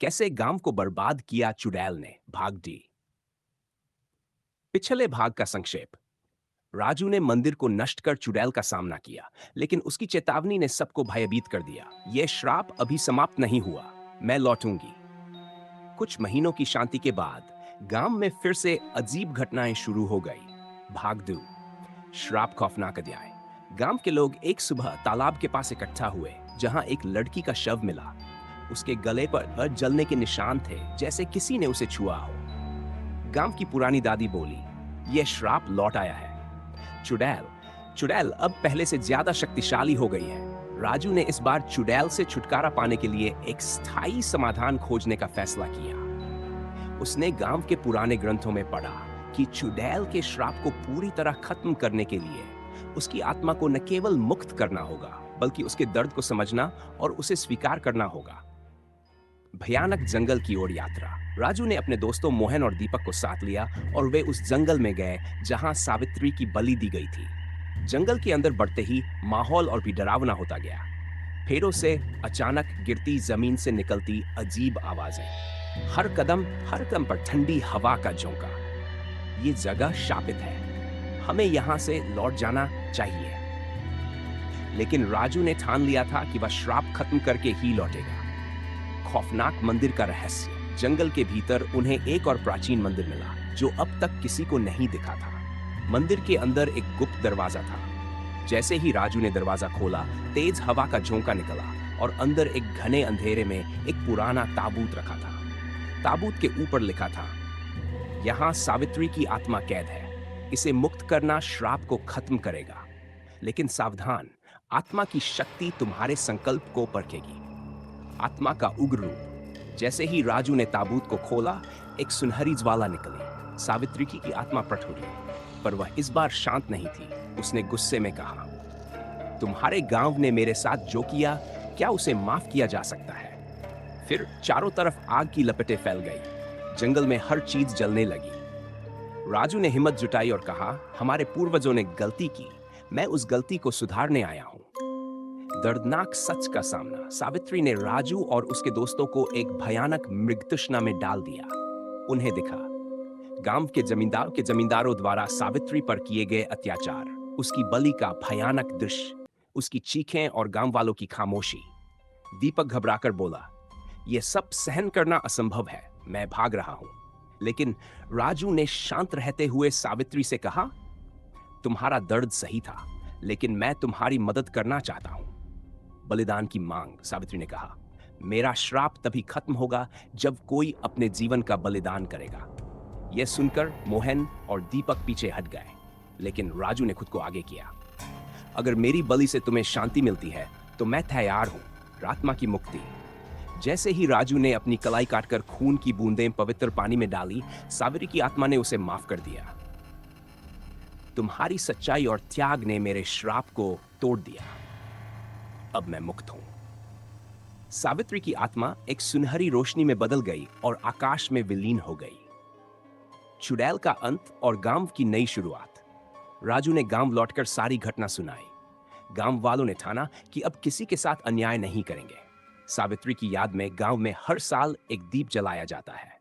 कैसे गांव को बर्बाद किया चुड़ैल ने, भाग डी। पिछले भाग का संक्षेप। राजू ने मंदिर को नष्ट कर चुड़ैल का सामना किया, लेकिन उसकी चेतावनी ने सबको भयभीत कर दिया। यह श्राप अभी समाप्त नहीं हुआ, मैं लौटूंगी। कुछ महीनों की शांति के बाद गांव में फिर से अजीब घटनाएं शुरू हो गई। भाग दो। श्राप खौफनाक अध्याय। गांव के लोग एक सुबह तालाब के पास इकट्ठा हुए, जहां एक लड़की का शव मिला। उसके गले पर जलने के निशान थे, जैसे किसी ने उसे छुआ हो। गांव की पुरानी दादी बोली, यह श्राप लौट आया है। चुड़ैल चुड़ैल अब पहले से ज्यादा शक्तिशाली हो गई है। राजू ने इस बार चुड़ैल से छुटकारा पाने के लिए एक स्थायी समाधान खोजने का फैसला किया। उसने गांव के पुराने ग्रंथों में पढ़ा कि चुड़ैल के श्राप को पूरी तरह खत्म करने के लिए उसकी आत्मा को न केवल मुक्त करना होगा, बल्कि उसके दर्द को समझना और उसे स्वीकार करना होगा। भयानक जंगल की ओर यात्रा। राजू ने अपने दोस्तों मोहन और दीपक को साथ लिया और वे उस जंगल में गए जहां सावित्री की बलि दी गई थी। जंगल के अंदर बढ़ते ही माहौल और भी डरावना होता गया। पेड़ों से अचानक गिरती जमीन से निकलती अजीब आवाजें, हर कदम पर ठंडी हवा का झोंका। ये जगह शापित है, हमें यहां से लौट जाना चाहिए। लेकिन राजू ने ठान लिया था कि वह श्राप खत्म करके ही लौटेगा। खौफनाक मंदिर का रहस्य। जंगल के भीतर उन्हें एक और प्राचीन मंदिर मिला, जो अब तक किसी को नहीं दिखा था। मंदिर के अंदर एक गुप्त दरवाजा था। जैसे ही राजू ने दरवाजा खोला, तेज हवा का झोंका निकला और अंदर एक घने अंधेरे में एक पुराना ताबूत रखा था। ताबूत के ऊपर लिखा था, यहाँ सावित्री की आत्मा कैद है, इसे मुक्त करना श्राप को खत्म करेगा। लेकिन सावधान, आत्मा की शक्ति तुम्हारे संकल्प को परखेगी। आत्मा का उग्र रूप। जैसे ही राजू ने ताबूत को खोला, एक सुनहरी ज्वाला निकली। सावित्री की आत्मा प्रकट हुई, पर वह इस बार शांत नहीं थी। उसने गुस्से में कहा, तुम्हारे गांव ने मेरे साथ जो किया, क्या उसे माफ किया जा सकता है? फिर चारों तरफ आग की लपटें फैल गई। जंगल में हर चीज जलने लगी। राजू ने हिम्मत जुटाई और कहा, हमारे पूर्वजों ने गलती की, मैं उस गलती को सुधारने आया हूं। दर्दनाक सच का सामना। सावित्री ने राजू और उसके दोस्तों को एक भयानक मृगतृष्णा में डाल दिया। उन्हें दिखा गांव के जमींदारों द्वारा सावित्री पर किए गए अत्याचार, उसकी बलि का भयानक दृश्य, उसकी चीखें और गांव वालों की खामोशी। दीपक घबराकर बोला, यह सब सहन करना असंभव है, मैं भाग रहा हूं। लेकिन राजू ने शांत रहते हुए सावित्री से कहा, तुम्हारा दर्द सही था, लेकिन मैं तुम्हारी मदद करना चाहता हूं। बलिदान की मांग। सावित्री ने कहा, मेरा श्राप तभी खत्म होगा जब कोई अपने जीवन का बलिदान करेगा। यह सुनकर मोहन और दीपक पीछे हट गए, लेकिन राजू ने खुद को आगे किया। अगर मेरी बलि से तुम्हें शांति मिलती है तो मैं तैयार हूं। आत्मा की मुक्ति। जैसे ही राजू ने अपनी कलाई काटकर खून की बूंदें पवित्र पानी में डाली, सावित्री की आत्मा ने उसे माफ कर दिया। तुम्हारी सच्चाई और त्याग ने मेरे श्राप को तोड़ दिया, अब मैं मुक्त हूं। सावित्री की आत्मा एक सुनहरी रोशनी में बदल गई और आकाश में विलीन हो गई। चुड़ैल का अंत और गांव की नई शुरुआत। राजू ने गांव लौटकर सारी घटना सुनाई। गांव वालों ने ठाना कि अब किसी के साथ अन्याय नहीं करेंगे। सावित्री की याद में गांव में हर साल एक दीप जलाया जाता है।